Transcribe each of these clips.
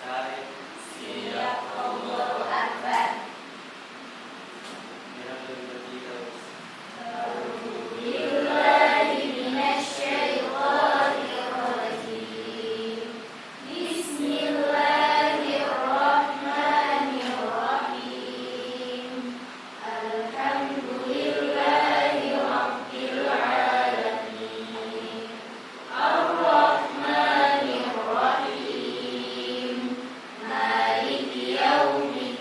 Siap, Allahu Akbar. Billahi minasyaitonir rajim. Bismillahirrahmanirrahim. Alhamdulillahi rabbil alamin. Ar-Rahmanir Rahim. Maliki yaumiddin.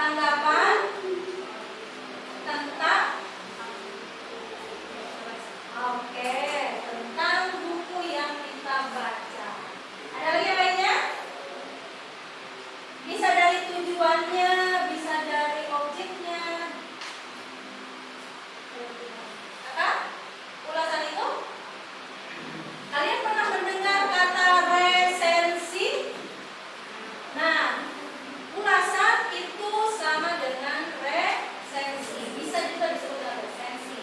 tanggapan tentang tentang buku yang kita baca. Ada lagi yang lainnya? Bisa dari tujuannya, bisa dari objeknya. Apa? Ulasan itu? Kalian pernah mendengar kata resensi? Nah, ulasan itu sama dengan resensi. Bisa juga disebut dengan resensi.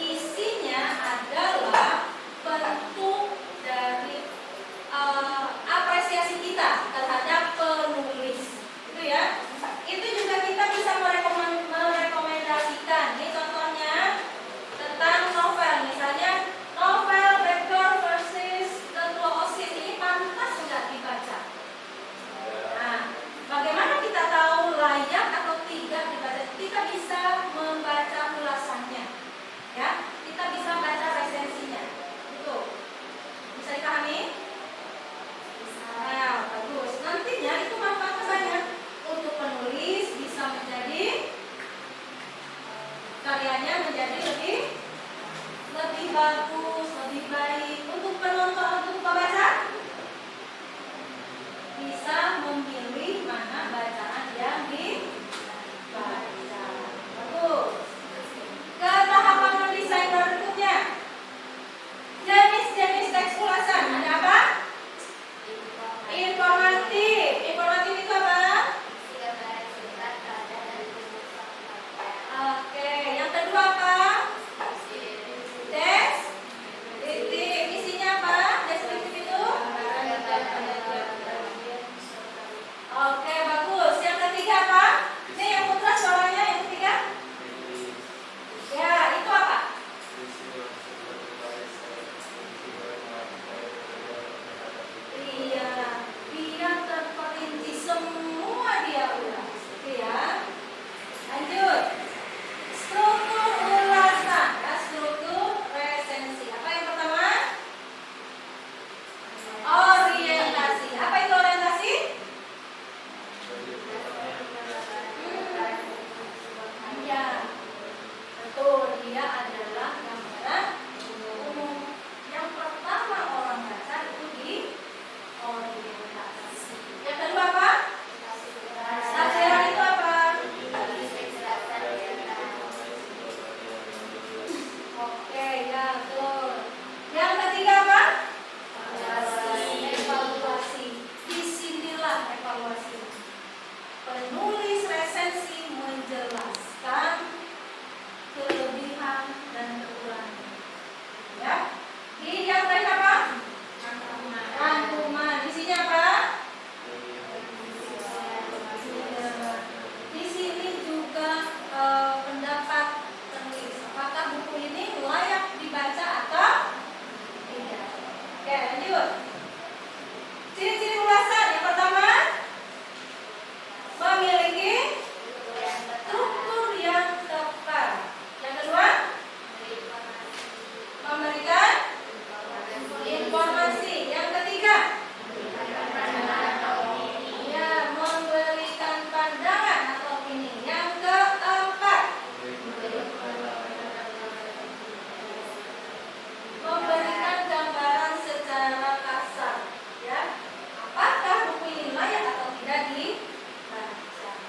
Isinya adalah bentuk dari apresiasi kita terhadap penulis. Itu ya. Itu juga kita bisa merekomendasikan. Ini contohnya tentang novel. Misalnya novel Bad Girl versus The Closet ini pantas nggak dibaca? Nah, bagaimana kita tahu layak atau tidak dibaca? Kita bisa membaca ulasannya, ya. Kita bisa baca resensinya. Itu bisa dipahami? Nah, bagus. Nantinya itu manfaatnya banyak untuk penulis, bisa menjadi karyanya menjadi lebih bagus, lebih baik. Untuk penonton, untuk pembaca bisa memilih mana bacaan yang dibaca. Bagus. Ke tahapan mendesain berikutnya. Jenis-jenis teks ulasan. Ada apa? Informatif. Informatif itu apa? Oke. Yang kedua apa? Deskriptif. Isinya apa? Deskriptif itu? Oke, bagus. Yang ketiga apa? Ini yang putra suaranya yang ketiga? Ya, itu apa? Iya, biar terperinci semua dia ulas. Oke ya. Lanjut. Struktur ulasan, ya, struktur resensi. Apa yang pertama? Orientasi. Apa itu orientasi? Ya, betul. Dia adalah gambaran umum. Yang pertama orang baca itu di orientasi. Yang kedua apa? Tafsiran itu apa? Oke, ya betul. Yang ketiga apa? Evaluasi. Disinilah evaluasi. Penulis resensi menjelaskan kelebihan dan kekurangan. Ya. Di yang terakhir apa? Rangkuman. Isinya apa? Di sini juga pendapat penulis. Apakah buku ini layak dibaca atau tidak? Oke, lanjut. Ciri-ciri ulasan. Yang pertama, memiliki struktur yang tepat. Yang kedua, memberikan informasi. Yang ketiga, ya, memberikan pandangan atau opini. Yang keempat, memberikan gambaran secara kasar. Ya, apakah buku ini layak atau tidak dibaca?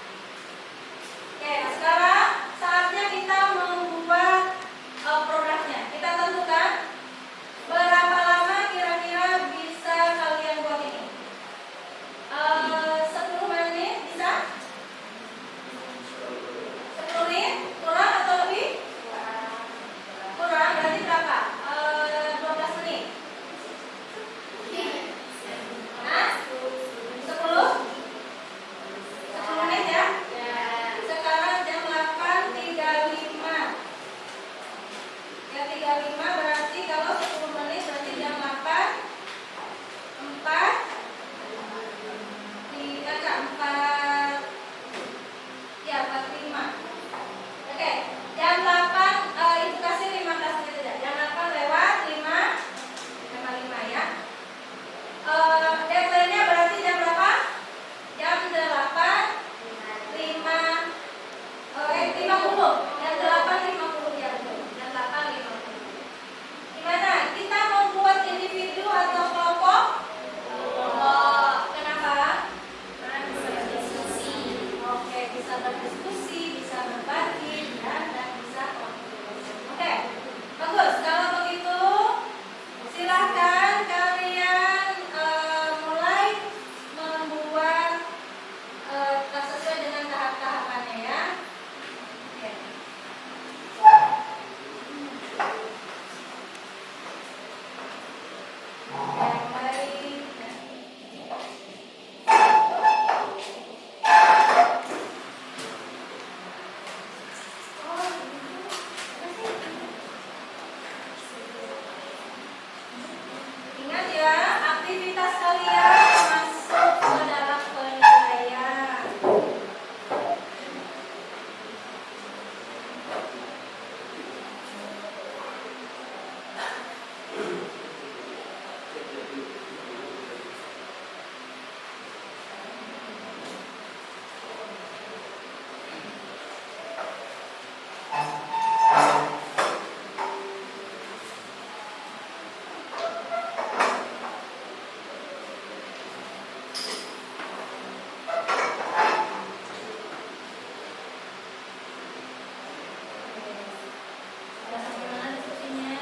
bisa berdiskusi, bisa berbagi, ya, dan bisa kontribusi. Oke, bagus. Kalau begitu, silahkan kalian mulai membuat sesuai dengan tahap-tahapannya ya. Oke. Baik. Ingat ya, aktivitas kalian masuk ke dalam penilaian. Sudah sampai mana diskusinya?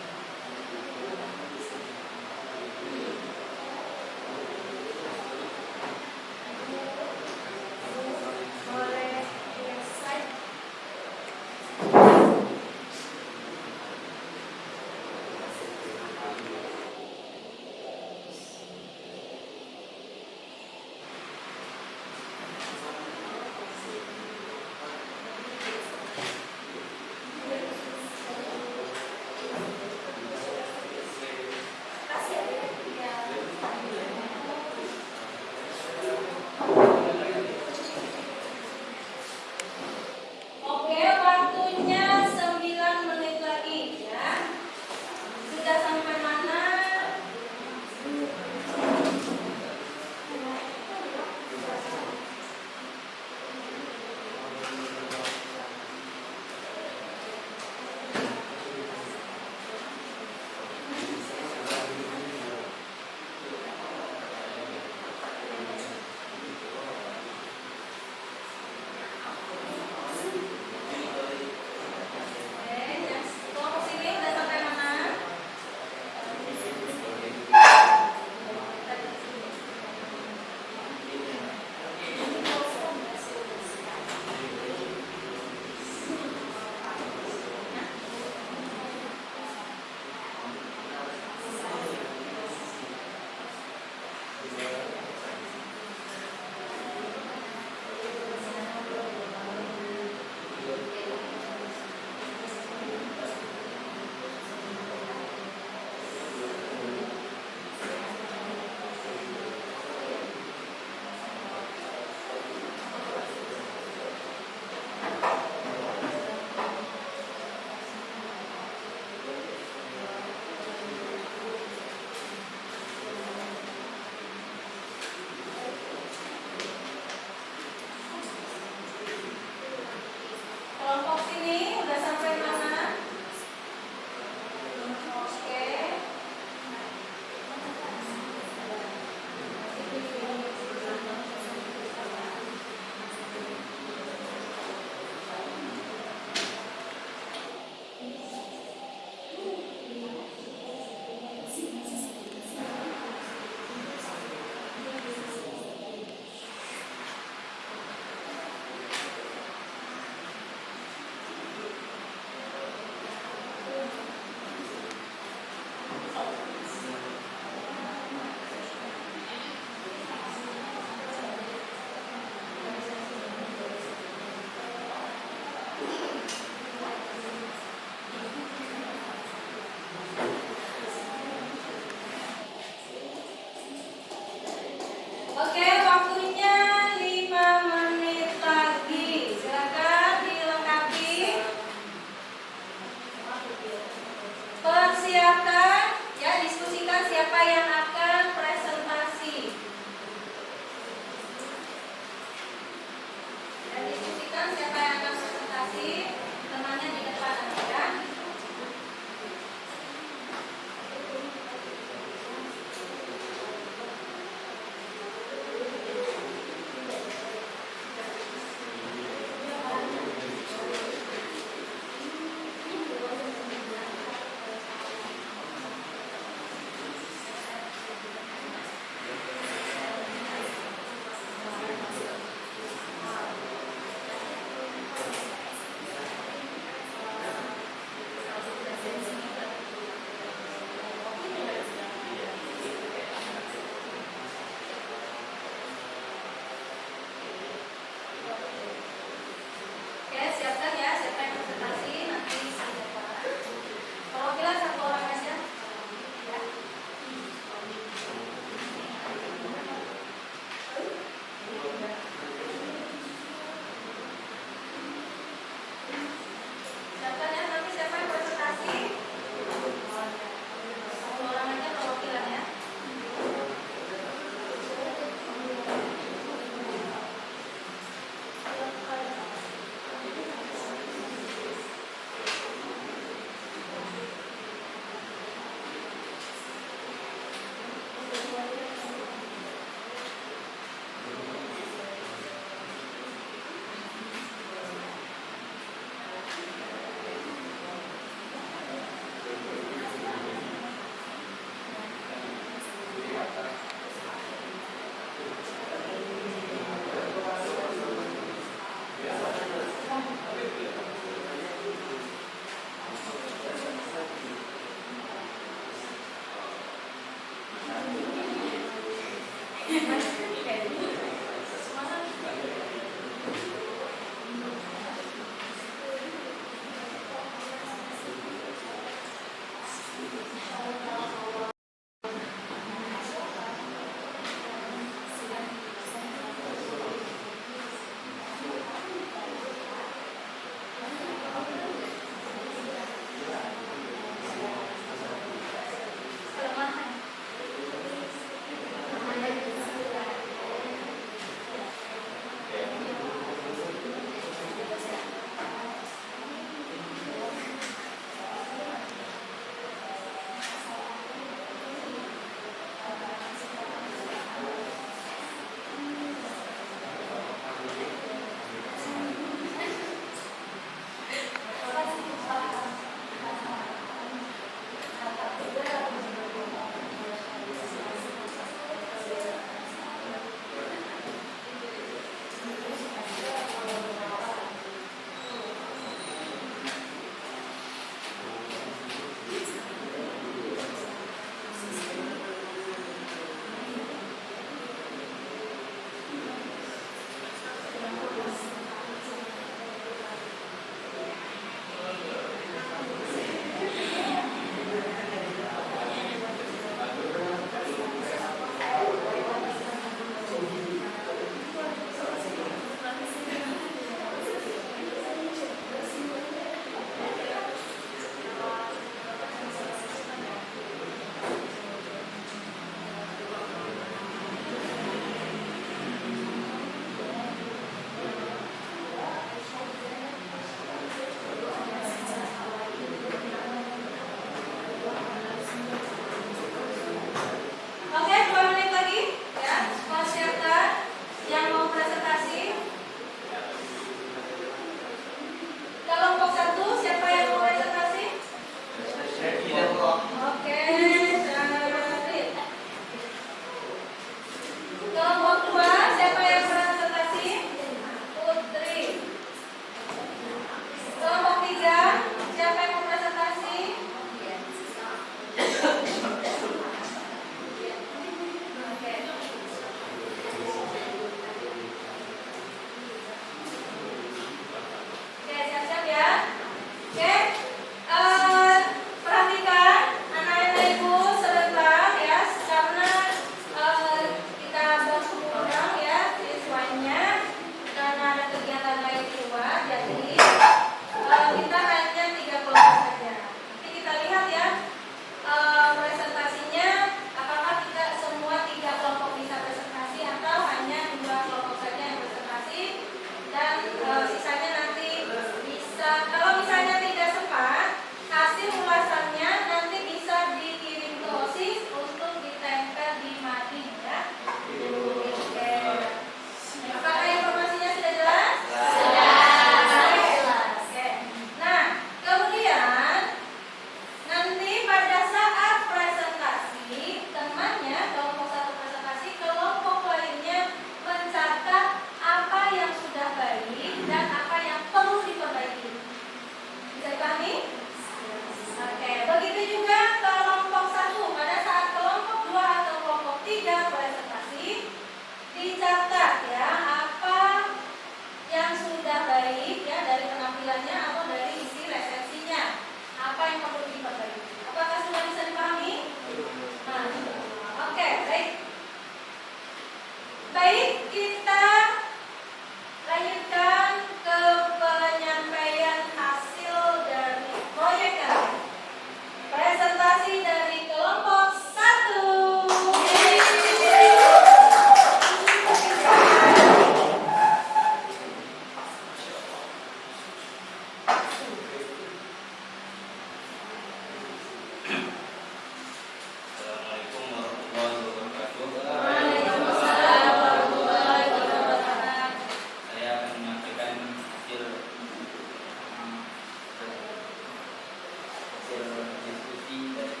hasil diskusi dari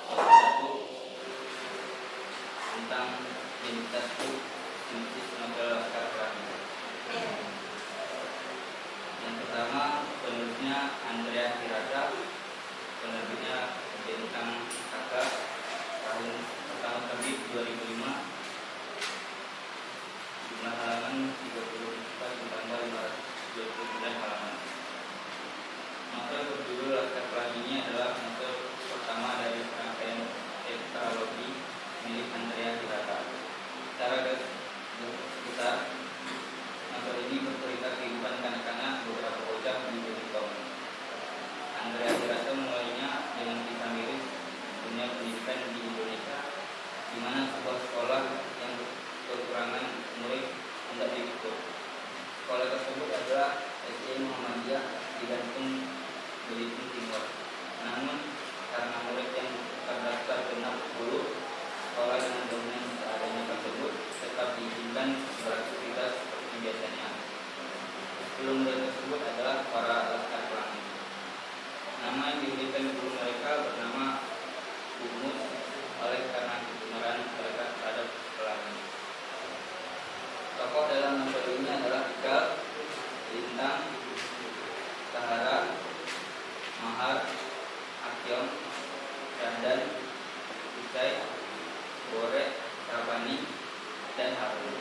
satu tentang identitas sinopsis novel Laskar Pelangi. Yang pertama, penulisnya Andrea Hirata, penerbitnya Bintang Kakak, tahun pertama terbit 2005, jumlah halaman 34 ditambah 529 halaman. Novel berjudul Laskar Pelangi ini adalah novel pertama dari rangkaian tetralogi milik Andrea Hirata. Secara garis besar, novel ini bercerita kehidupan kanak-kanak beberapa bocah di Belitung. Andrea Hirata memulainya dengan kisah miris dunia pendidikan di Indonesia, di mana sebuah sekolah yang kekurangan murid hendak ditutup. Sekolah tersebut adalah SD Muhammadiyah di Gantung, Belitung Timur. Namun karena murid yang terdaftar genap 10, sekolah dengan dominan seadanya tersebut tetap diizinkan beraktivitas seperti biasanya. 10 murid tersebut adalah para Laskar Pelangi. Nama yang diberikan guru mereka bernama Umus, oleh karena kegemaran mereka terhadap pelangi. Tokoh dalam novel ini adalah Ikal, Lintang, Tahara, Mahar, Akyong, Dandan, Ucai, Bore, Rabani, dan Harun.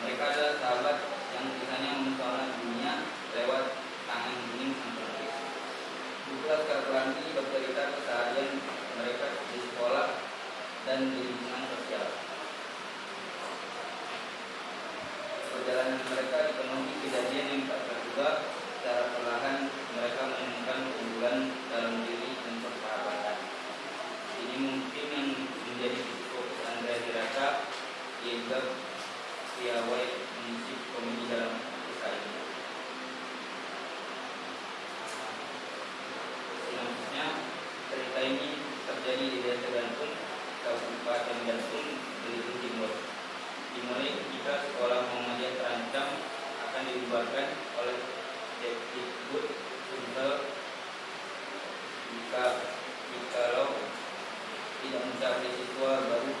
Mereka adalah sahabat yang kisahnya mempersoalkan dunia lewat tangan bening sang pelukis. Buku Laskar Pelangi bercerita keseharian mereka di sekolah dan di lingkungan sosial. Perjalanan mereka dipenuhi kejadian yang tak terduga. Secara perlahan mereka menemukan keunggulan dalam diri dan persahabatan. Ini mungkin yang menjadi fokus Andrea Hirata, yaitu piawai mengisi komedi dalam kisah ini. Sinopsisnya, cerita ini terjadi di Desa Gantung, Kabupaten Gantung, Belitung Timur. Dimulai ketika sekolah Muhammadiyah terancam akan dibubarkan oleh Depdikbud Sumsel jikalau tidak mencapai siswa baru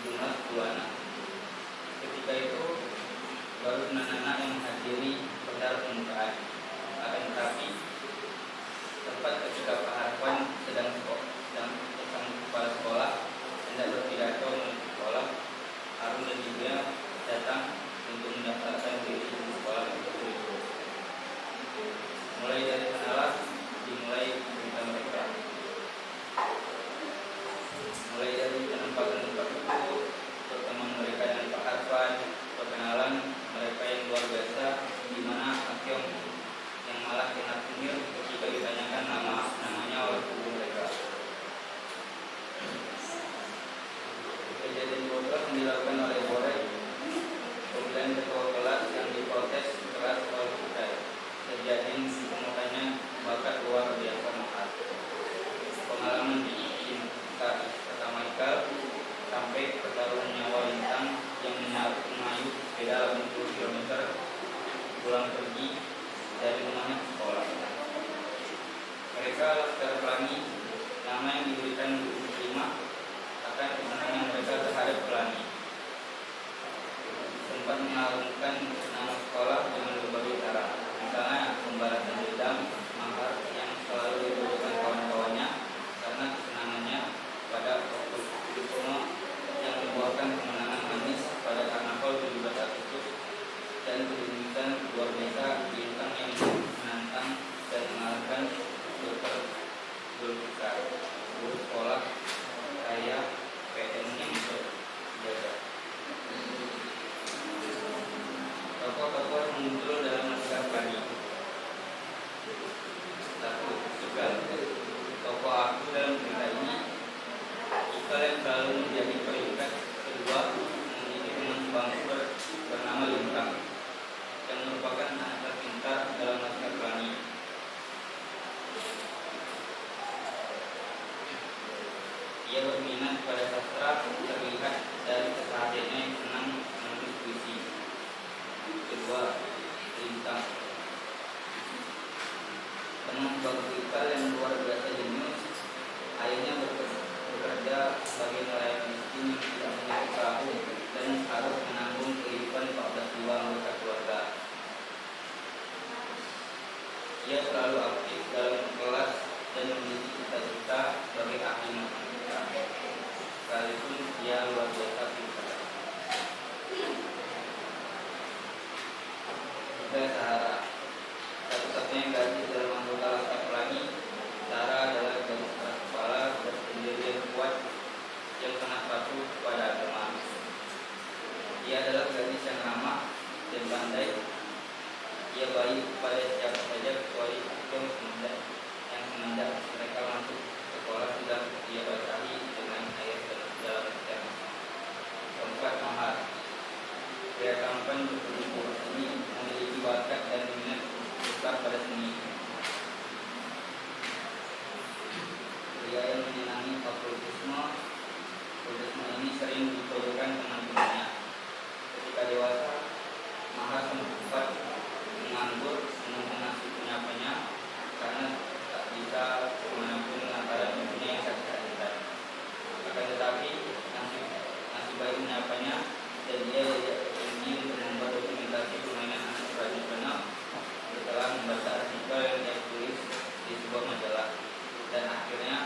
jumlah 2 anak. Ketika itu baru 6 anak yang menghadiri acara pembukaan. Akan tetapi tepat ketika Pak Harpan sedang kepala sekolah hendak berpidato menuju sekolah, Harun dan ibunya datang untuk mendaftarkan diri di sekolah itu. Mulai dari sanalah dimulai cerita mereka. Mulai dari penempatan tempat itu, pertemuan mereka dengan Pak Harpan, perkenalan mereka yang luar biasa, di mana Akyong yang malah kena tumir ketika ditanyakan namanya oleh guru mereka. Kejadian bodoh yang dilakukan oleh Bore, pemilihan ketua kelas yang diprotes keras oleh Ucai. Kejadian ditemukannya bakat luar biasa mahal. Pengalaman di tingkat pertama Ikal sampai pertaruhan nyawa Lintang yang mengayuh sepeda 80 km pulang pergi dari rumahnya ke sekolah. Mereka Laskar Pelangi, nama yang diberikan guru terima akan kesenangan mereka terhadap pelangi. Sempat mengharumkan nama sekolah dengan berbagai cara, misalnya pembalasan dendam Mahar yang selalu dibutuhkan kawan-kawannya karena kesenangannya pada Oktober yang membuahkan kemenangan manis pada Karnaval 17 Agustus dan kedudukan luar biasa bintang yang menantang dan mengalahkan Dr. Zulfikar, guru sekolah kaya PN yang berjaga. Tokoh-tokoh yang muncul dalam Laskar Pelangi. sebagai nelayan miskin yang tidak memiliki perahu dan harus menanggung kehidupan 14 jiwa anggota keluarga. Ia selalu aktif dalam kelas dan memiliki cita-cita sebagai ahli matematika. Sekalipun ia luar biasa pintar. Juga Sahara, satu-satunya gadis dalam anggota Laskar Pelangi. Sarah adalah gadis keras kepala, berpendirian kuat, yang sangat patuh kepada agama. Ia adalah gadis yang ramah dan pandai. Ia baik kepada siapa saja kecuali yang semenjak mereka masuk sekolah sudah ia basahi dengan air dalam termos. Keempat, Mahar. Pria tampan bertubuh ini memiliki bakat dan minat besar pada seni. Pria yang menyenangi okultisme ini sering diprodukkan teman-temannya. Ketika dewasa, Mahar sempat menganggur menunggu nasib penyapanya karena tak bisa menampung lantaran ibunya yang sakit hati. Akan tetapi nasib baik menyapanya dan dia ingin untuk membuat dokumentasi permainan anak tradisional setelah membaca artikel yang dia tulis di sebuah majalah, dan akhirnya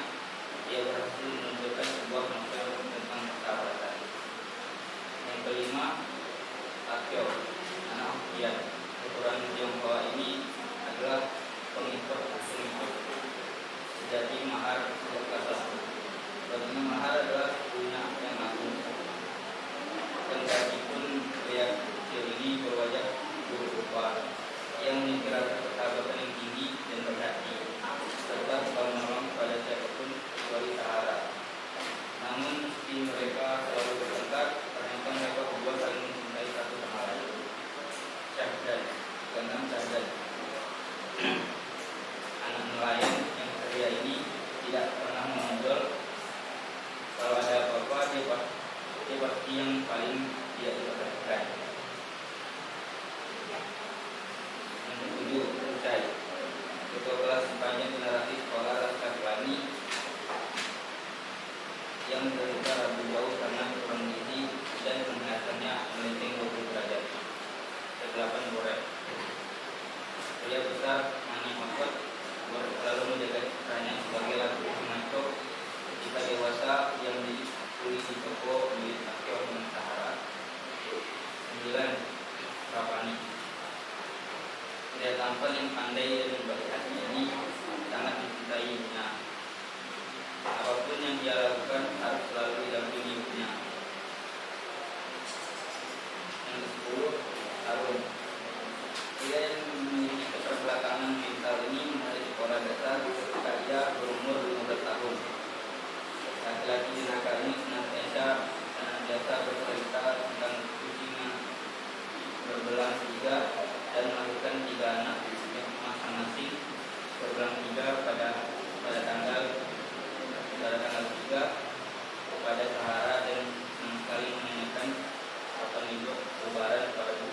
ia berhasil menunjukkan sebuah novel tentang persahabatan. Yang kelima, Akio, anak Hokian. Keturunan Tionghoa ini adalah pengikut sejati Mahar sejak kelas 1. Baginya Mahar adalah punya yang agung. Kendati pun pria kecil ini berwajah buruk rupa. Ia memiliki rasa persahabatan yang tinggi dan berhati, serta selalu menolong kepada siapapun kecuali Sahara. Namun meski mereka selalu bertengkar, ternyata mereka berdua saling mencintai satu sama lain. Syahdan, keenam Syahdan, anak nelayan yang ceria ini tidak pernah menonjol. Kalau ada apa-apa dia pasti yang paling tidak diperhatikan. Yang ketujuh, Ucai, ketua kelas sepanjang generasi sekolah Laskar Pelangi yang menderita rabu jauh karena kurang gizi dan kesehatannya melenceng 20 derajat. Kedelapan, Borek, pria besar Mani Mahfud selalu menjaga citranya sebagai laki pengaco. Ketika dewasa yang ditulis di toko milik Akio dan Sahara. 9, Rapani, pria tampan yang pandai dan baik hati ini sangat dicintai ibunya. Apapun yang dia lakukan harus selalu didampingi ibunya. Yang ke-10, Harun, pria yang memiliki keterbelakangan mental ini mulai sekolah dasar ketika ia berumur 15 tahun. Laki-laki nakal ini senantiasa bercerita tentang kucingnya berbelang 3 dan melahirkan 3 anak masing-masing berbelang 3 pada tanggal 3 kepada Sahara, dan senang sekali menanyakan kapan hidup lebaran pada ibu.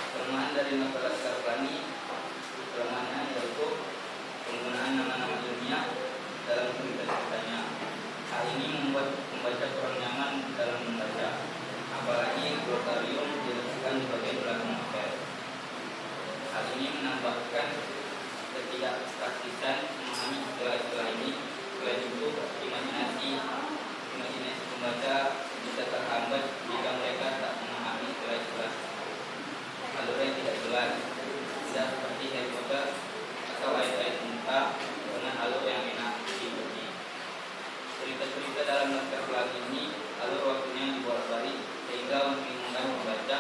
Kelemahan dari novel Laskar Pelangi, kelemahannya yaitu penggunaan nama-nama ilmiah dalam cerita-ceritanya. Hal ini membuat pembaca kurang nyaman dalam membaca, apalagi glosarium diletakkan di bagian belakang novel. Hal ini menambahkan ketidakpraktisan memahami istilah-istilah ini. Selain itu, imajinasi pembaca bisa terhambat jika mereka tak memahami istilah-istilah alur yang tidak jelas, tidak seperti Harry Potter atau ayat-ayat muka dengan alur yang enak diikuti. Cerita-cerita dalam Laskar Pelangi ini alur waktunya dibolak-balik sehingga membingungkan membaca,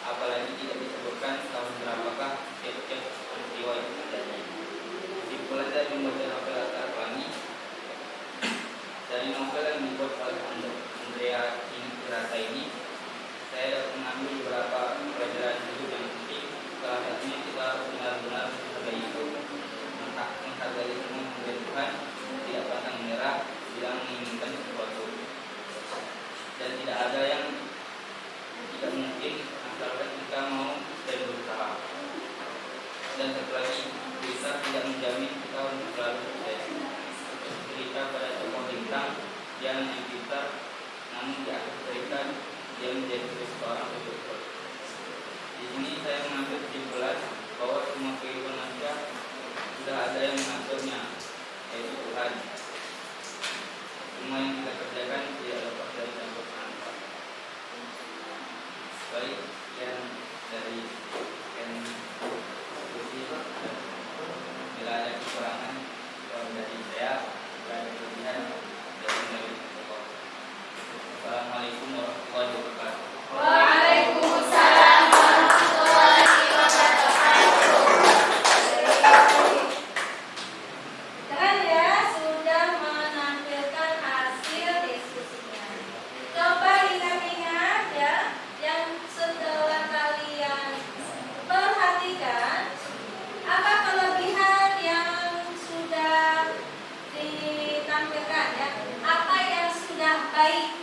apalagi tidak disebutkan tahun berapakah tiap-tiap peristiwa itu terjadi. Kesimpulan dari membaca novel Laskar Pelangi, dari novel yang dibuat oleh Andrea Hirata ini, saya dapat mengambil beberapa pelajaran hidup yang penting. Salah satunya kita harus benar-benar menghargai hidup, menghargai semua pemberian Tuhan, tidak pantang menyerah bila menginginkan sesuatu, dan tidak ada yang tidak mungkin asalkan kita mau dan berusaha. Dan satu lagi, kita tidak menjamin kita untuk selalu sukses. berkaca pada tokoh bintang yang Jupiter, namun di akhir cerita dia menjadi seorang pejuang. Di sini saya mengambil kesimpulan bahwa semua kehidupan manusia sudah ada yang mengaturnya, yaitu Tuhan. Semua yang kita kerjakan tidak lepas dari campur tangan. Baik, sekian dari bila ada kekurangan dari saya, bila ada kelebihan dari dari tokoh. Assalamualaikum warahmatullahi wabarakatuh. Waalaikumsalam warahmatullahi wabarakatuh. Keren ya, sudah menampilkan hasil diskusinya. Coba ingat-ingat ya, yang setelah kalian perhatikan, apa kelebihan yang sudah ditampilkan ya? Apa yang sudah baik?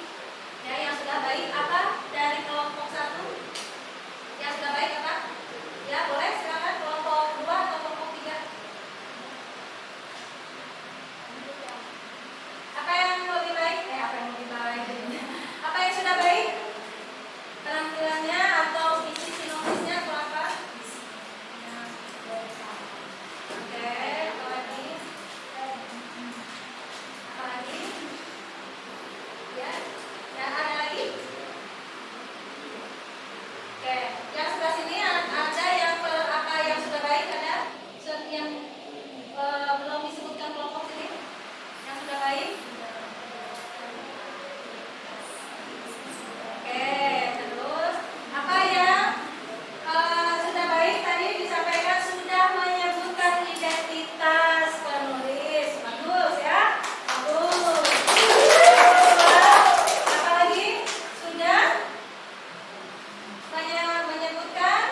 Ya, yang sudah baik apa dari kelompok 1? Yang sudah baik apa? Ya, boleh silakan kelompok 2 atau kelompok 3. Apa yang lebih baik? Apa yang lebih baik? Apa yang sudah baik? Penampilannya atau visi sinopsisnya atau apa? Oke, apa lagi? Apa lagi? Ya, yang ada lagi? Oke, yang sebelah sini ada yang apa yang sudah baik, ada yang belum disebutkan kelompok sini yang sudah baik. Oke, terus apa yang sudah baik tadi disampaikan sudah menyebutkan identitas penulis. Bagus ya, bagus. Apa lagi? Sudah menyebutkan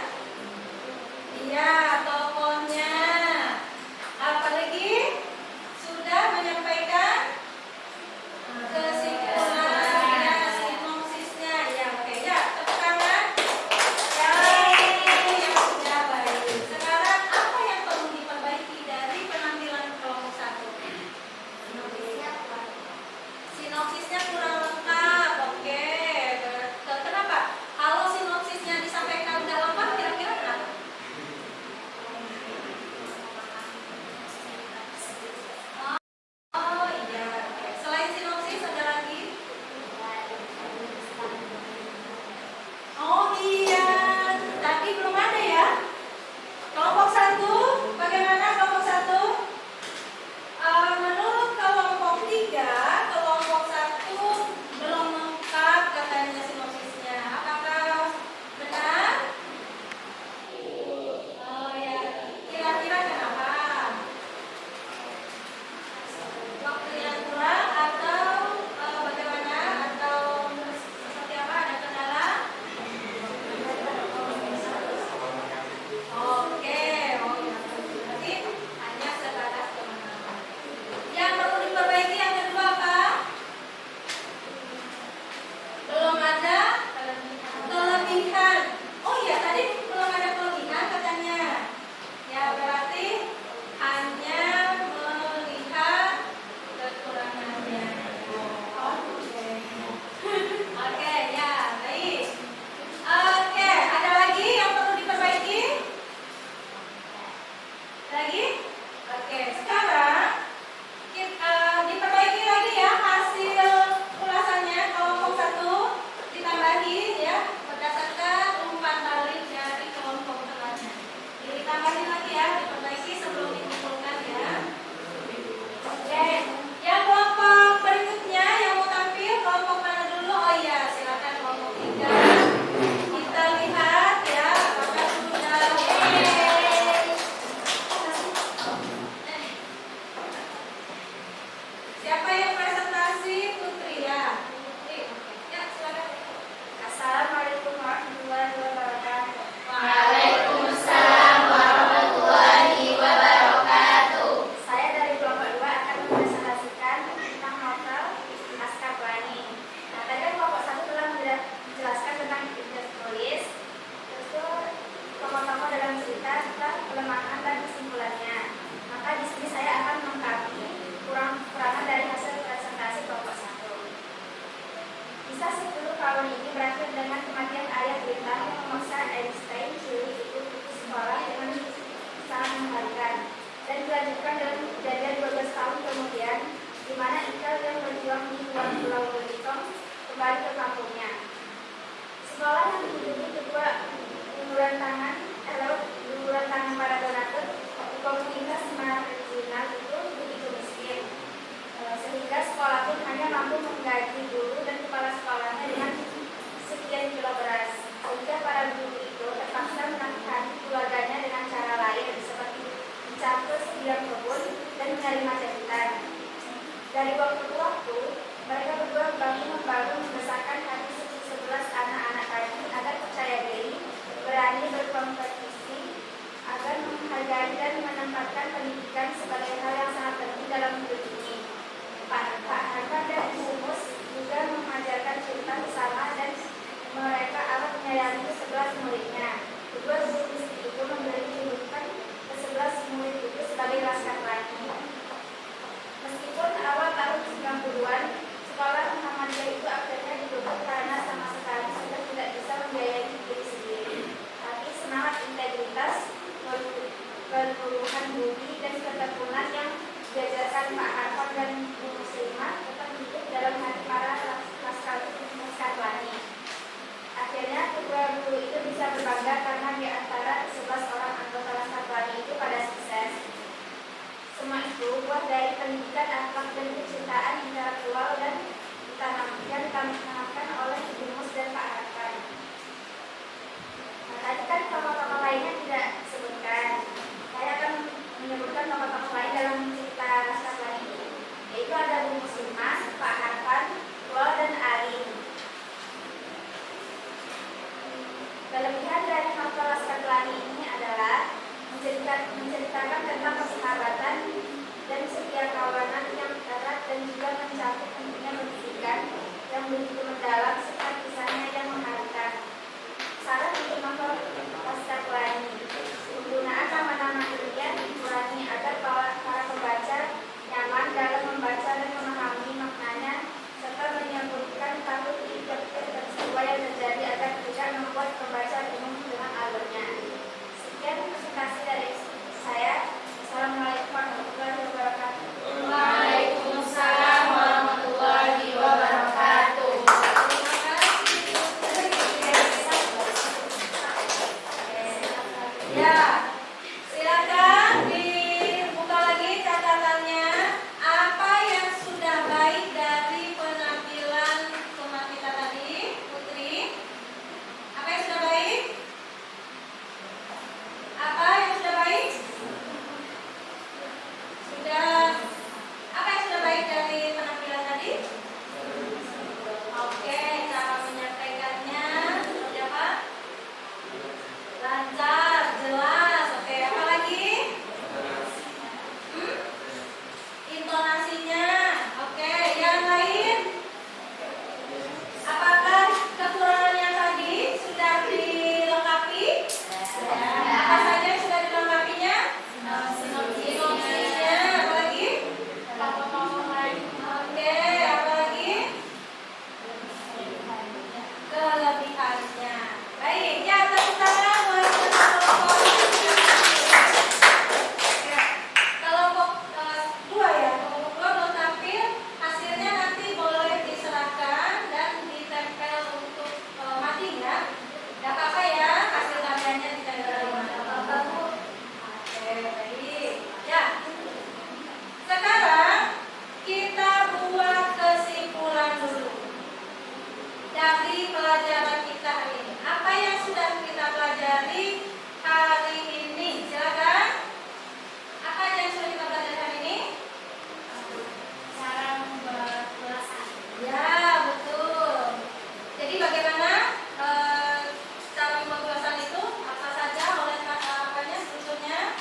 iya tokohnya. Apa lagi? Sudah menyampaikan kesimpulan ya, sinopsisnya ya. Oke ya, tepuk tangan. Ya, yang sudah baik. Sekarang apa yang perlu diperbaiki dari penampilan kelompok 1? Sinopsisnya kurang lengkap. Oke. Kenapa? Kalau sinopsisnya disampaikan udah lengkap, kira-kira kenapa? Oh iya. Oke. Selain sinopsis ada lagi? Oh iya. Tadi belum ada ya? Kelompok 1, bagaimana kelompok 1? Menurut kelompok 3, kelompok 1 belum lengkap katanya sinopsisnya. Apakah benar? Oh ya, kira-kira kenapa? Waktu yang kurang atau bagaimana? Atau seperti apa? Ada kendala? Oke, oh ya. Berarti hanya sebatas teman-teman. Yang perlu diperbaiki yang kedua apa? Belum ada kelebihan. Oh iya, tadi belum ada kelebihan katanya. Ya berarti hanya melihat kekurangannya. Oke. Oke, ya baik. Oke, ada lagi yang perlu diperbaiki? Lagi? Oke, sekarang kita diperbaiki lagi ya hasil ulasannya kelompok 1 ditambahi ya berdasarkan umpan balik dari kelompok tengahnya. Ditambahin lagi ya, diperbaiki sebelum dikumpulkan ya. Oke, yang kelompok berikutnya yang mau tampil kelompok mana dulu? Oh iya, silakan kelompok 3. Kita lihat ya apakah sudah dilanjutkan dalam kejadian 12 tahun kemudian, di mana Ikal yang berjuang di luar Pulau Belitung kembali ke kampungnya. Sekolah yang dikunjungi kedua uluran tangan para donatur di komunitas marginal itu begitu miskin, sehingga sekolah pun hanya mampu menggaji guru dan kepala sekolahnya dengan sekian kilo beras, sehingga para guru itu terpaksa menafkahi keluarganya dengan cara lain seperti mencabut sebidang kebun dan menerima jahitan. Dari waktu ke waktu, mereka berdua membangun membesarkan hati 11 anak-anak tadi agar percaya diri, berani berkompetisi, agar menghargai dan menempatkan pendidikan sebagai hal yang sangat penting dalam hidup ini. Pak Harpan dan Ibu Mus juga mengajarkan cinta bersama dan mereka amat menyayangi 11 muridnya. Kedua guru itu memberi julukan ke 11 murid itu sebagai Laskar Pelangi. Meskipun awal tahun 90-an, sekolah Muhammadiyah itu akhirnya ditutup karena sama sekali sudah tidak bisa membiayai diri sendiri. Tapi semangat integritas, keluruhan budi, dan ketekunan yang diajarkan Pak Harpan dan Bu Muslimah tetap hidup dalam hati para Laskar Pelangi. Akhirnya kedua guru itu bisa berbangga karena di antara 11 orang anggota Laskar Pelangi itu pada sukses. Semua itu buah dari pendidikan akhlak dan kecintaan intelektual dan ditanamkan oleh Ibu Mus dan Pak Harpan. Nah, tadi kan tokoh-tokoh lainnya tidak disebutkan. Saya akan menyebutkan tokoh-tokoh lain dalam cerita Laskar Pelangi ini, yaitu ada Bu Muslimah, Pak Harpan, Wal, dan Ali. Kelebihan dari novel Laskar Pelangi ini adalah menceritakan tentang persahabatan dan setia kawanan yang erat dan juga mencakup pentingnya pendidikan yang begitu mendalam serta kisahnya yang mengharukan. Saran untuk novel Laskar Pelangi: penggunaan nama-nama ilmiah dikurangi agar para pembaca nyaman dalam membaca dan memahami maknanya, serta menyebutkan tahu titik-titik peristiwa yang terjadi agar tidak membuat pembaca bingung dengan alurnya. Sekian presentasi dari saya. Assalamualaikum warahmatullahi wabarakatuh. Waalaikumsalam warahmatullahi wabarakatuh. Ya, silakan dibuka lagi catatannya. Apa yang sudah baik dari penampilan teman kita tadi, Putri? Apa yang sudah baik? Apa yang sudah baik? Apa yang sudah baik dari penampilan tadi? Oke, cara menyampaikannya seperti apa? Lancar, jelas. Oke, apa lagi? Intonasinya. Oke, yang lain? Apakah kekurangannya tadi sudah dilengkapi? Apa saja yang sudah dilengkapinya? Sinopsisnya. Apa lagi? Oke, apa lagi? Kelebihannya. Baik, ya, tepuk tangan buat kelompok. Ya, kelompok 2 ya. Kelompok 2 belum tampil. Hasilnya nanti boleh diserahkan dan ditempel untuk mading ya. Gak apa-apa ya, hasil karyanya ditempel di mana. Oke, baik. Ya. Sekarang kita buat kesimpulan dulu dari pelajaran kita hari ini. Apa yang sudah kita pelajari hari ini? Silakan. Apa yang sudah kita pelajari hari ini? Cara membuat ulasan. Ya, betul. Jadi bagaimana cara membuat ulasan itu? Apa saja oleh apanya strukturnya?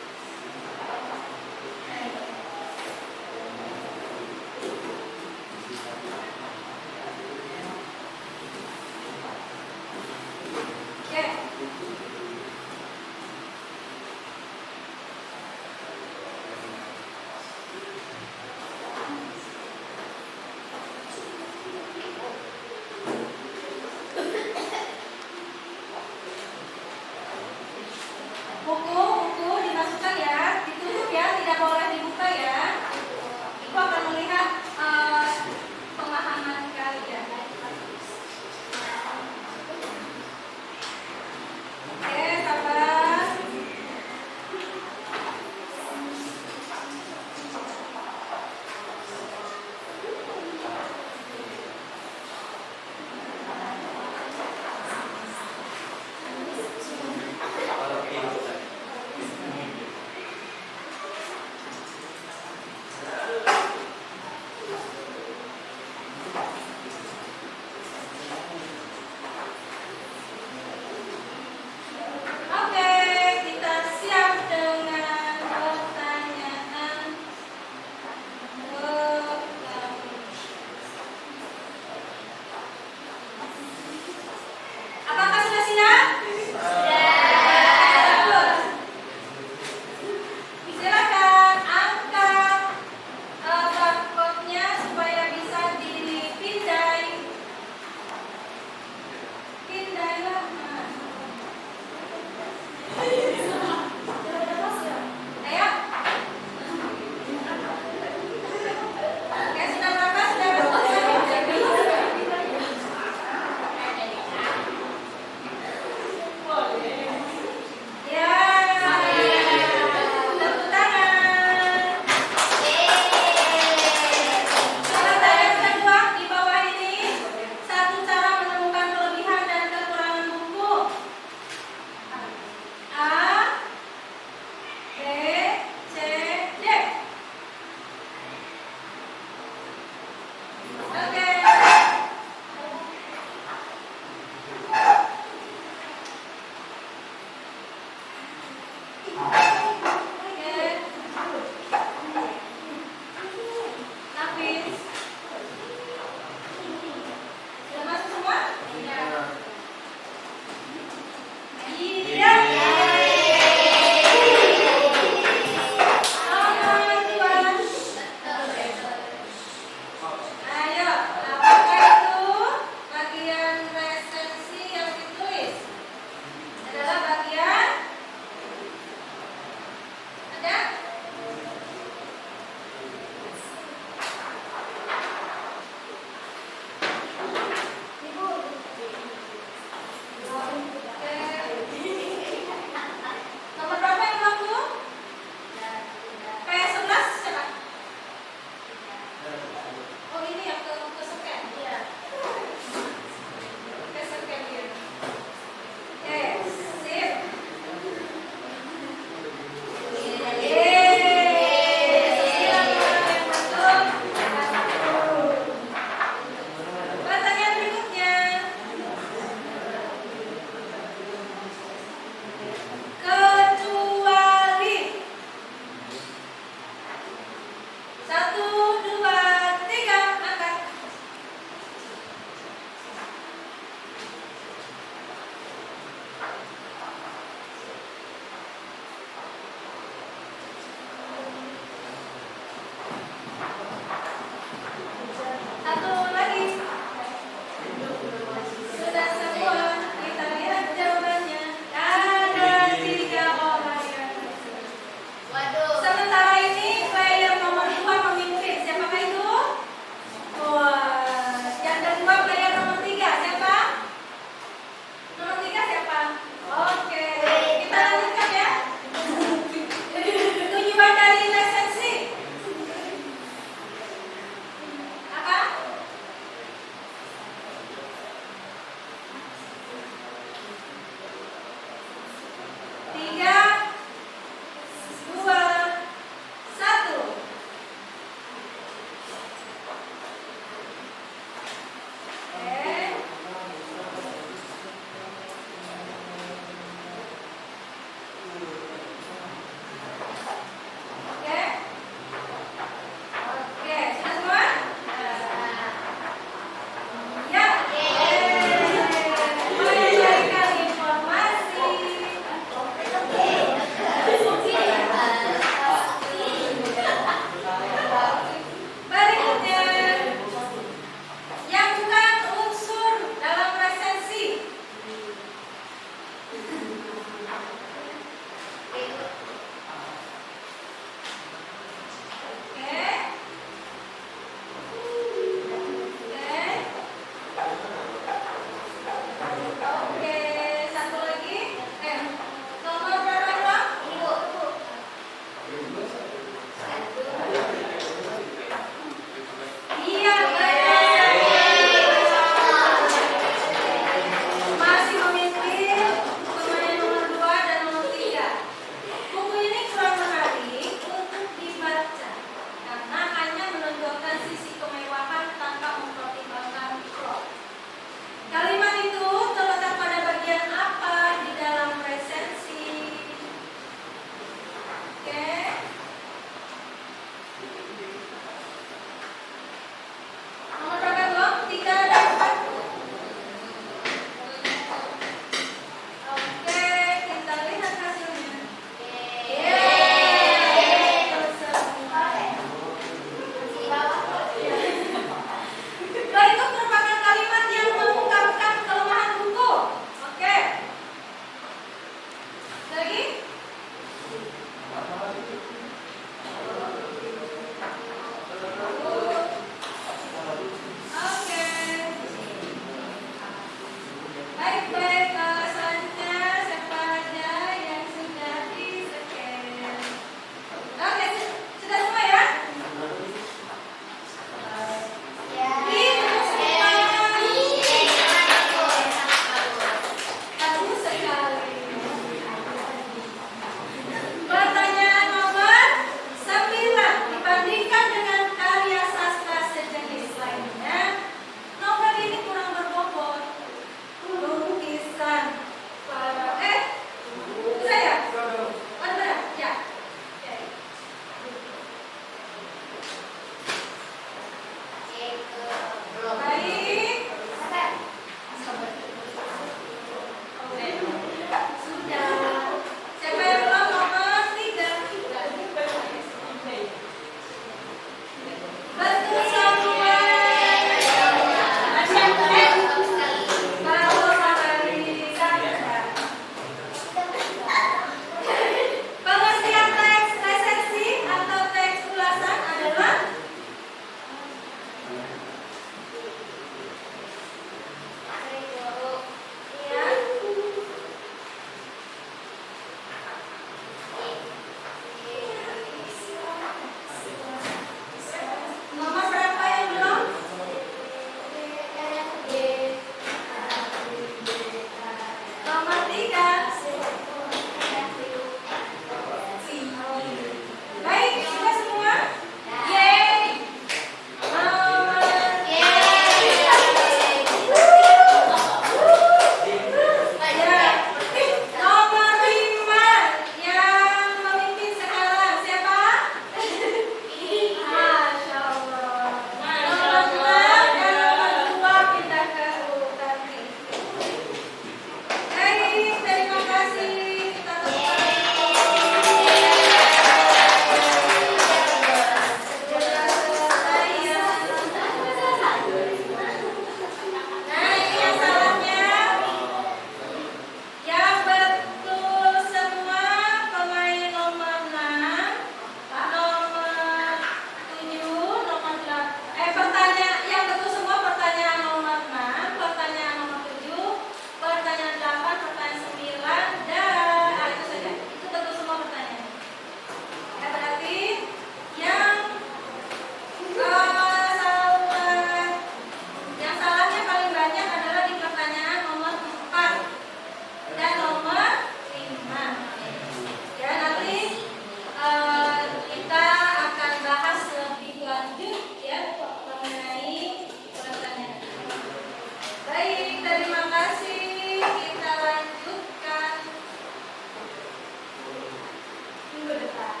minggu depan.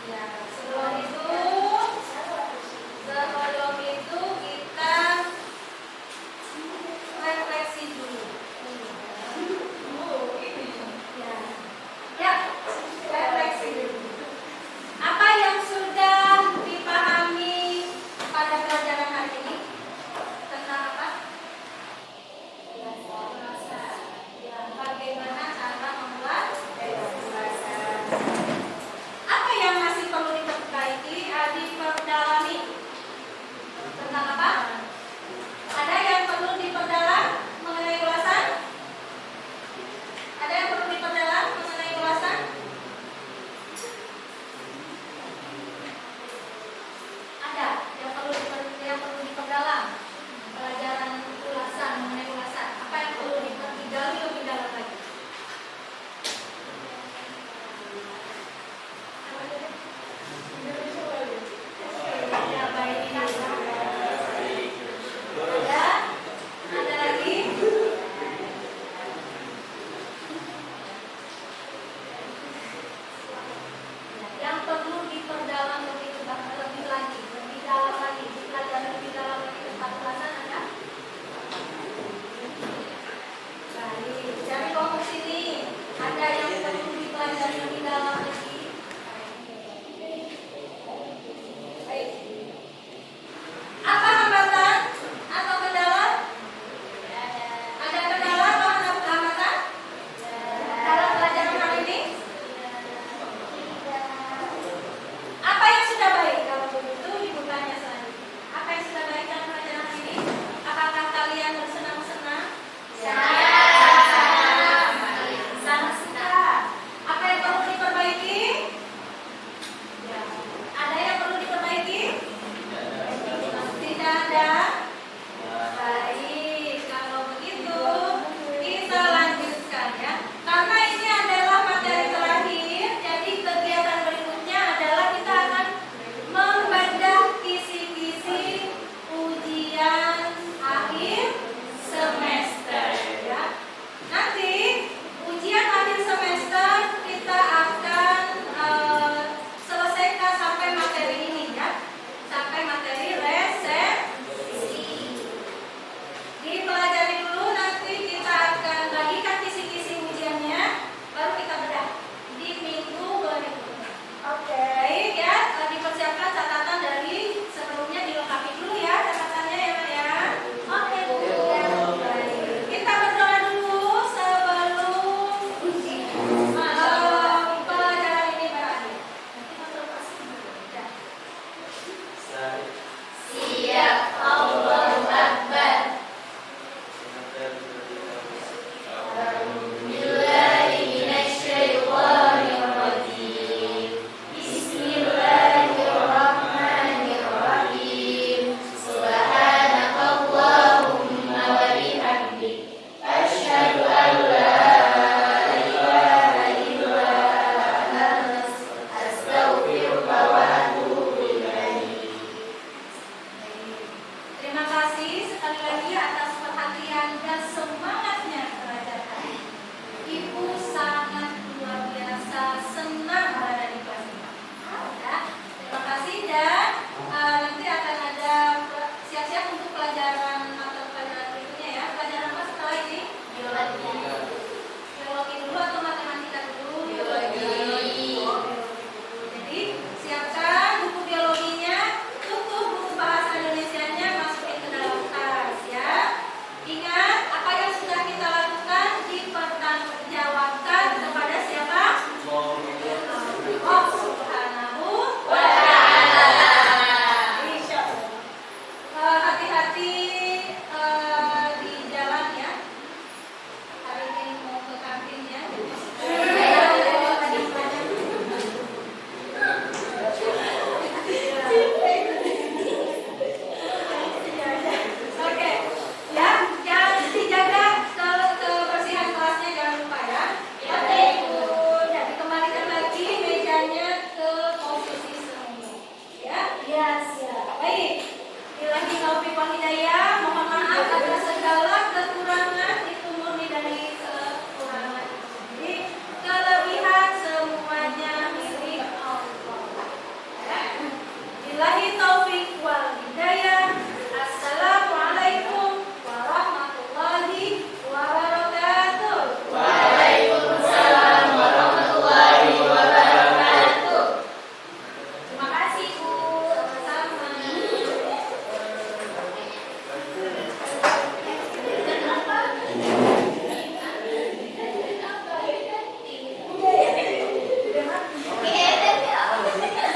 Iya.